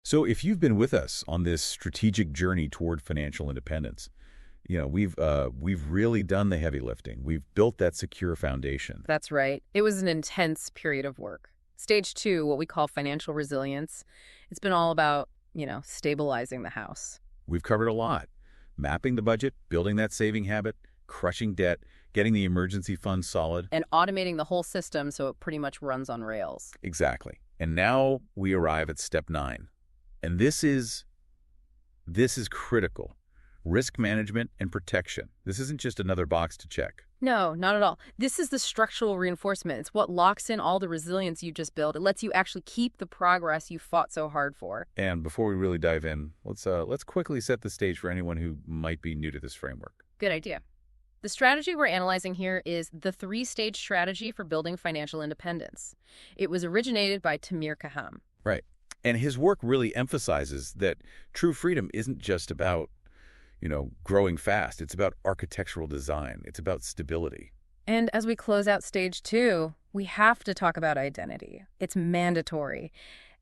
So if you've been with us on this strategic journey toward financial independence, we've really done the heavy lifting. We've built that secure foundation. That's right. It was an intense period of work. Stage 2, what we call financial resilience, it's been all about, stabilizing the house. We've covered a lot. Mapping the budget, building that saving habit, crushing debt, getting the emergency fund solid. And automating the whole system so it pretty much runs on rails. Exactly. And now we arrive at step 9. And this is critical. Risk management and protection. This isn't just another box to check. No, not at all. This is the structural reinforcement. It's what locks in all the resilience you just built. It lets you actually keep the progress you fought so hard for. And before we really dive in, let's quickly set the stage for anyone who might be new to this framework. Good idea. The strategy we're analyzing here is the 3-stage strategy for building financial independence. It was originated by Tamir Khaham. Right. And his work really emphasizes that true freedom isn't just about growing fast. It's about architectural design. It's about stability. And as we close out stage 2, we have to talk about identity. It's mandatory.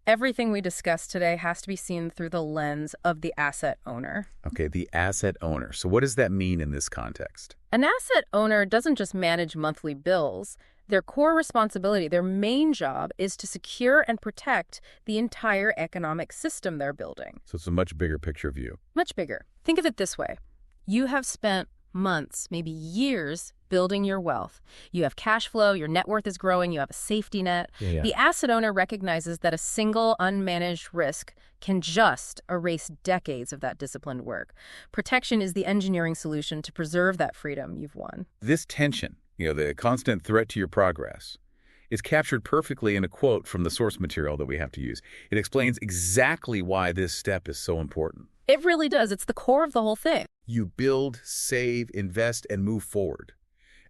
Everything we discussed today has to be seen through the lens of the asset owner. Okay, the asset owner. So what does that mean in this context? An asset owner doesn't just manage monthly bills. Their core responsibility, their main job, is to secure and protect the entire economic system they're building. So it's a much bigger picture view. Much bigger. Think of it this way. You have spent months, maybe years, building your wealth. You have cash flow, your net worth is growing, you have a safety net. Yeah. The asset owner recognizes that a single unmanaged risk can just erase decades of that disciplined work. Protection is the engineering solution to preserve that freedom you've won. This tension, the constant threat to your progress, is captured perfectly in a quote from the source material that we have to use. It explains exactly why this step is so important. It really does. It's the core of the whole thing. You build, save, invest, and move forward.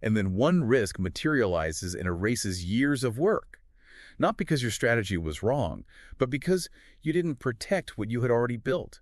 And then one risk materializes and erases years of work. Not because your strategy was wrong, but because you didn't protect what you had already built.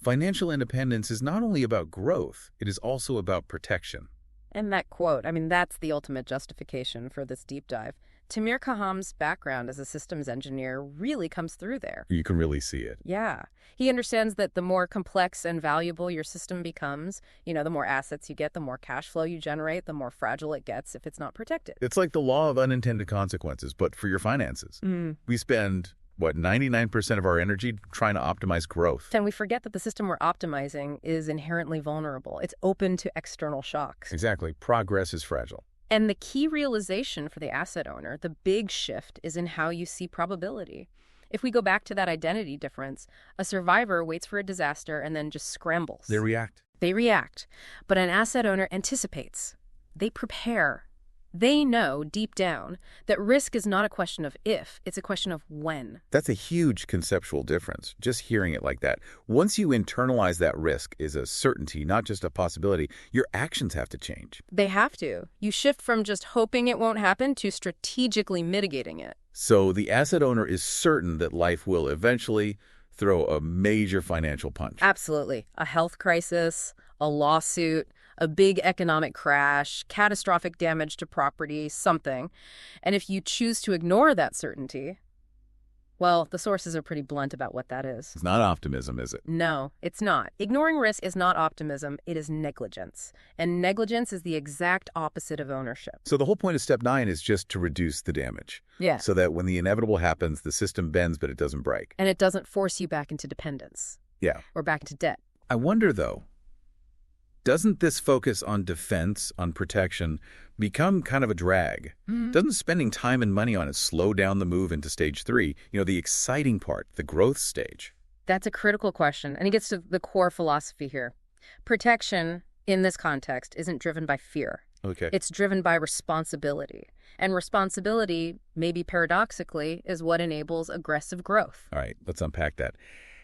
Financial independence is not only about growth, it is also about protection. And that quote, that's the ultimate justification for this deep dive. Tamir Khaham's background as a systems engineer really comes through there. You can really see it. Yeah. He understands that the more complex and valuable your system becomes, the more assets you get, the more cash flow you generate, the more fragile it gets if it's not protected. It's like the law of unintended consequences, but for your finances. We spend 99% of our energy trying to optimize growth. And we forget that the system we're optimizing is inherently vulnerable. It's open to external shocks. Exactly. Progress is fragile. And the key realization for the asset owner, the big shift, is in how you see probability. If we go back to that identity difference, a survivor waits for a disaster and then just scrambles. They react. But an asset owner anticipates. They prepare. They know deep down that risk is not a question of if, it's a question of when. That's a huge conceptual difference, just hearing it like that. Once you internalize that risk is a certainty, not just a possibility, your actions have to change. They have to. You shift from just hoping it won't happen to strategically mitigating it. So the asset owner is certain that life will eventually throw a major financial punch. Absolutely. A health crisis, a lawsuit, a big economic crash, catastrophic damage to property, something. And if you choose to ignore that certainty, well, the sources are pretty blunt about what that is. It's not optimism, is it? No, it's not. Ignoring risk is not optimism, it is negligence. And negligence is the exact opposite of ownership. So the whole point of step 9 is just to reduce the damage. Yeah. So that when the inevitable happens, the system bends, but it doesn't break. And it doesn't force you back into dependence. Yeah. Or back into debt. I wonder, though, doesn't this focus on defense, on protection, become kind of a drag? Doesn't spending time and money on it slow down the move into stage 3, the exciting part, the growth stage? That's a critical question, and it gets to the core philosophy here. Protection, in this context, isn't driven by fear. Okay. It's driven by responsibility. And responsibility, maybe paradoxically, is what enables aggressive growth. All right, let's unpack that.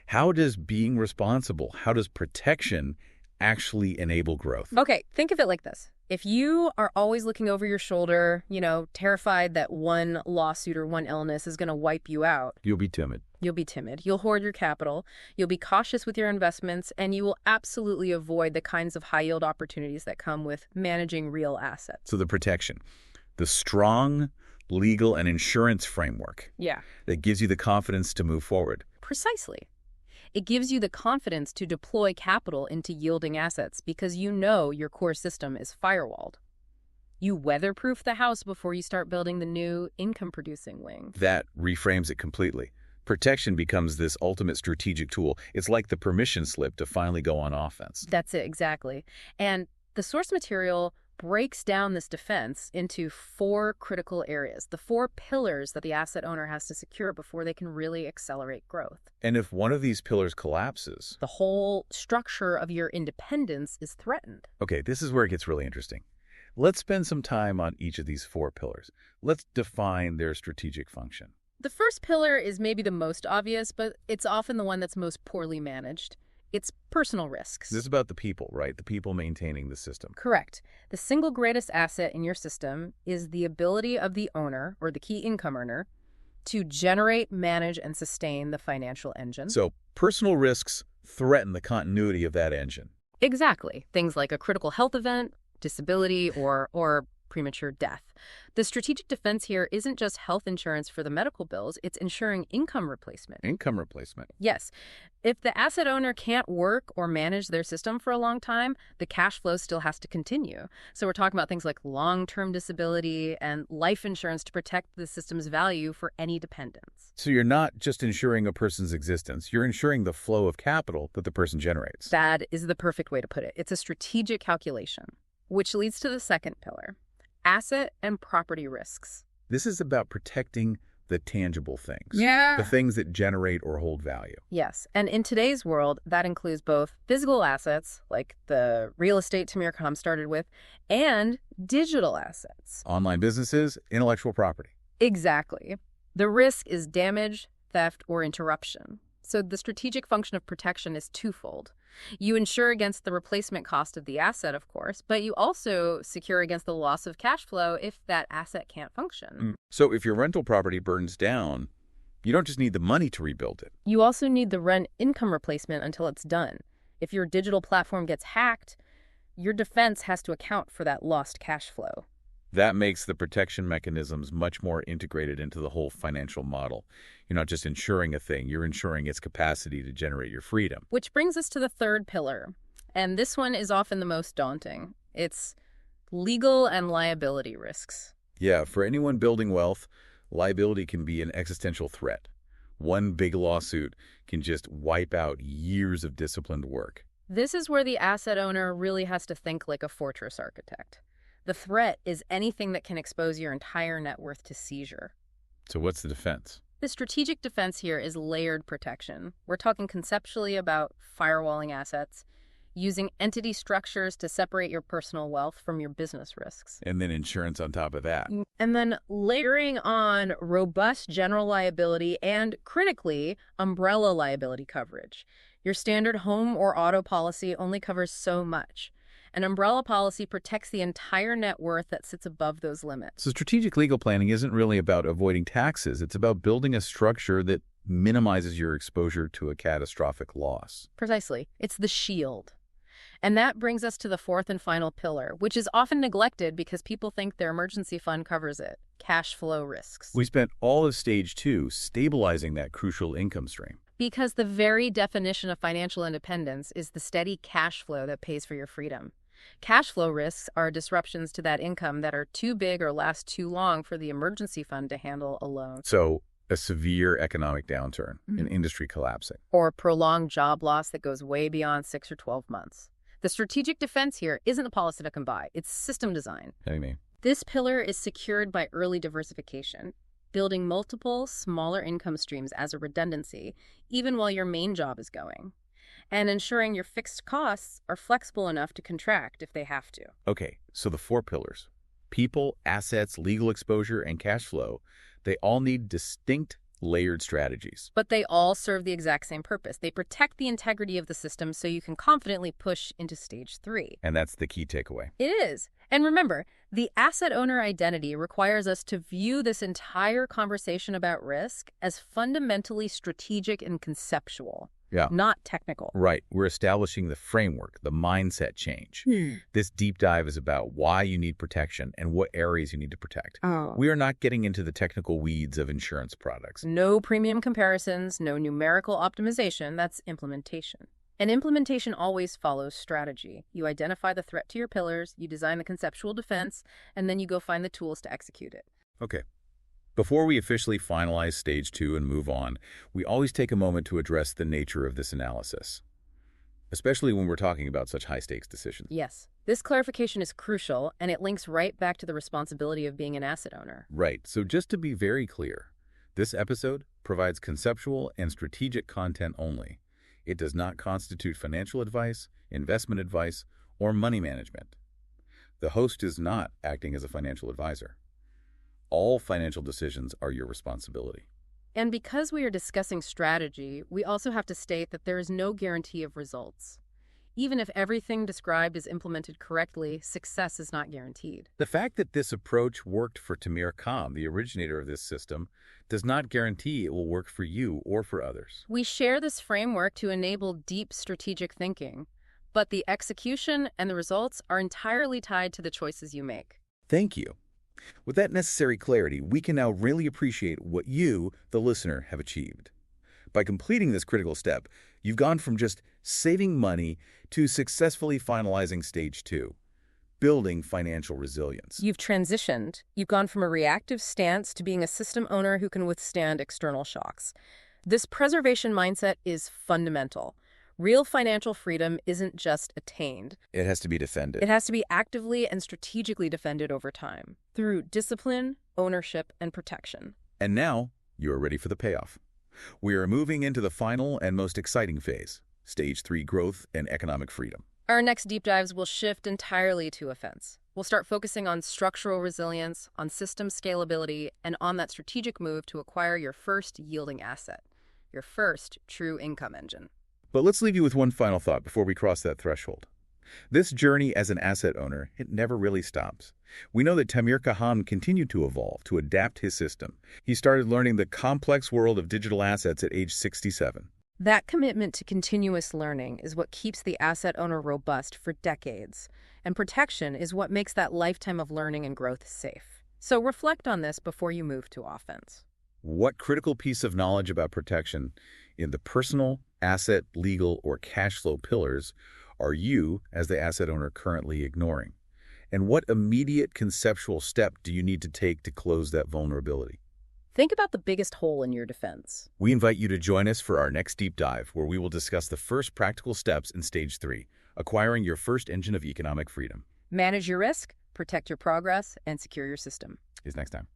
How does being responsible, how does protection actually enable growth? Okay, think of it like this. If you are always looking over your shoulder, terrified that one lawsuit or one illness is going to wipe you out, You'll be timid. You'll hoard your capital. You'll be cautious with your investments, and you will absolutely avoid the kinds of high-yield opportunities that come with managing real assets. So the protection, the strong legal and insurance framework Yeah, that gives you the confidence to move forward. precisely. It gives you the confidence to deploy capital into yielding assets because you know your core system is firewalled. You weatherproof the house before you start building the new income-producing wing. That reframes it completely. Protection becomes this ultimate strategic tool. It's like the permission slip to finally go on offense. That's it, exactly. And the source material breaks down this defense into 4 critical areas, the 4 pillars that the asset owner has to secure before they can really accelerate growth. And if one of these pillars collapses... the whole structure of your independence is threatened. Okay, this is where it gets really interesting. Let's spend some time on each of these 4 pillars. Let's define their strategic function. The first pillar is maybe the most obvious, but it's often the one that's most poorly managed. It's personal risks. This is about the people, right? The people maintaining the system. Correct. The single greatest asset in your system is the ability of the owner, or the key income earner, to generate, manage, and sustain the financial engine. So personal risks threaten the continuity of that engine. Exactly. Things like a critical health event, disability, or premature death. The strategic defense here isn't just health insurance for the medical bills, it's ensuring income replacement. Income replacement. Yes. If the asset owner can't work or manage their system for a long time, the cash flow still has to continue. So we're talking about things like long-term disability and life insurance to protect the system's value for any dependents. So you're not just ensuring a person's existence, you're ensuring the flow of capital that the person generates. That is the perfect way to put it. It's a strategic calculation, which leads to the second pillar. Asset and property risks. This is about protecting the tangible things. Yeah. The things that generate or hold value. Yes. And in today's world, that includes both physical assets, like the real estate Tamir Khaham started with, and digital assets. Online businesses, intellectual property. Exactly. The risk is damage, theft, or interruption. So the strategic function of protection is twofold. You insure against the replacement cost of the asset, of course, but you also secure against the loss of cash flow if that asset can't function. So if your rental property burns down, you don't just need the money to rebuild it. You also need the rent income replacement until it's done. If your digital platform gets hacked, your defense has to account for that lost cash flow. That makes the protection mechanisms much more integrated into the whole financial model. You're not just insuring a thing, you're insuring its capacity to generate your freedom. Which brings us to the third pillar. And this one is often the most daunting. It's legal and liability risks. Yeah, for anyone building wealth, liability can be an existential threat. One big lawsuit can just wipe out years of disciplined work. This is where the asset owner really has to think like a fortress architect. The threat is anything that can expose your entire net worth to seizure. So what's the defense? The strategic defense here is layered protection. We're talking conceptually about firewalling assets, using entity structures to separate your personal wealth from your business risks. And then insurance on top of that. And then layering on robust general liability and, critically, umbrella liability coverage. Your standard home or auto policy only covers so much. An umbrella policy protects the entire net worth that sits above those limits. So strategic legal planning isn't really about avoiding taxes. It's about building a structure that minimizes your exposure to a catastrophic loss. Precisely. It's the shield. And that brings us to the fourth and final pillar, which is often neglected because people think their emergency fund covers it. Cash flow risks. We spent all of stage 2 stabilizing that crucial income stream. Because the very definition of financial independence is the steady cash flow that pays for your freedom. Cash flow risks are disruptions to that income that are too big or last too long for the emergency fund to handle alone. So a severe economic downturn, an industry collapsing. Or prolonged job loss that goes way beyond 6 or 12 months. The strategic defense here isn't the policy that can buy, it's system design. What do you mean? This pillar is secured by early diversification, building multiple smaller income streams as a redundancy, even while your main job is going, and ensuring your fixed costs are flexible enough to contract if they have to. Okay, so the 4 pillars, people, assets, legal exposure, and cash flow, they all need distinct layered strategies. But they all serve the exact same purpose. They protect the integrity of the system so you can confidently push into stage 3. And that's the key takeaway. It is. And remember, the asset owner identity requires us to view this entire conversation about risk as fundamentally strategic and conceptual, Yeah. not technical. Right. We're establishing the framework, the mindset change. Hmm. This deep dive is about why you need protection and what areas you need to protect. Oh. We are not getting into the technical weeds of insurance products. No premium comparisons, no numerical optimization, that's implementation. And implementation always follows strategy. You identify the threat to your pillars, you design the conceptual defense, and then you go find the tools to execute it. Okay. Before we officially finalize stage 2 and move on, we always take a moment to address the nature of this analysis, especially when we're talking about such high-stakes decisions. Yes, this clarification is crucial, and it links right back to the responsibility of being an asset owner. Right. So just to be very clear, this episode provides conceptual and strategic content only. It does not constitute financial advice, investment advice, or money management. The host is not acting as a financial advisor. All financial decisions are your responsibility. And because we are discussing strategy, we also have to state that there is no guarantee of results. Even if everything described is implemented correctly, success is not guaranteed. The fact that this approach worked for Tamir Khaham, the originator of this system, does not guarantee it will work for you or for others. We share this framework to enable deep strategic thinking, but the execution and the results are entirely tied to the choices you make. Thank you. With that necessary clarity, we can now really appreciate what you, the listener, have achieved. By completing this critical step, you've gone from just saving money to successfully finalizing stage 2, building financial resilience. You've transitioned. You've gone from a reactive stance to being a system owner who can withstand external shocks. This preservation mindset is fundamental. Real financial freedom isn't just attained. It has to be defended. It has to be actively and strategically defended over time through discipline, ownership, and protection. And now, you are ready for the payoff. We are moving into the final and most exciting phase, stage 3 growth and economic freedom. Our next deep dives will shift entirely to offense. We'll start focusing on structural resilience, on system scalability, and on that strategic move to acquire your first yielding asset, your first true income engine. But let's leave you with one final thought before we cross that threshold. This journey as an asset owner, it never really stops. We know that Tamir Khaham continued to evolve, to adapt his system. He started learning the complex world of digital assets at age 67. That commitment to continuous learning is what keeps the asset owner robust for decades, and protection is what makes that lifetime of learning and growth safe. So reflect on this before you move to offense. What critical piece of knowledge about protection in the personal, asset, legal, or cash flow pillars are you, as the asset owner, currently ignoring? And what immediate conceptual step do you need to take to close that vulnerability? Think about the biggest hole in your defense. We invite you to join us for our next deep dive, where we will discuss the first practical steps in stage 3, acquiring your first engine of economic freedom. Manage your risk, protect your progress, and secure your system. See you next time.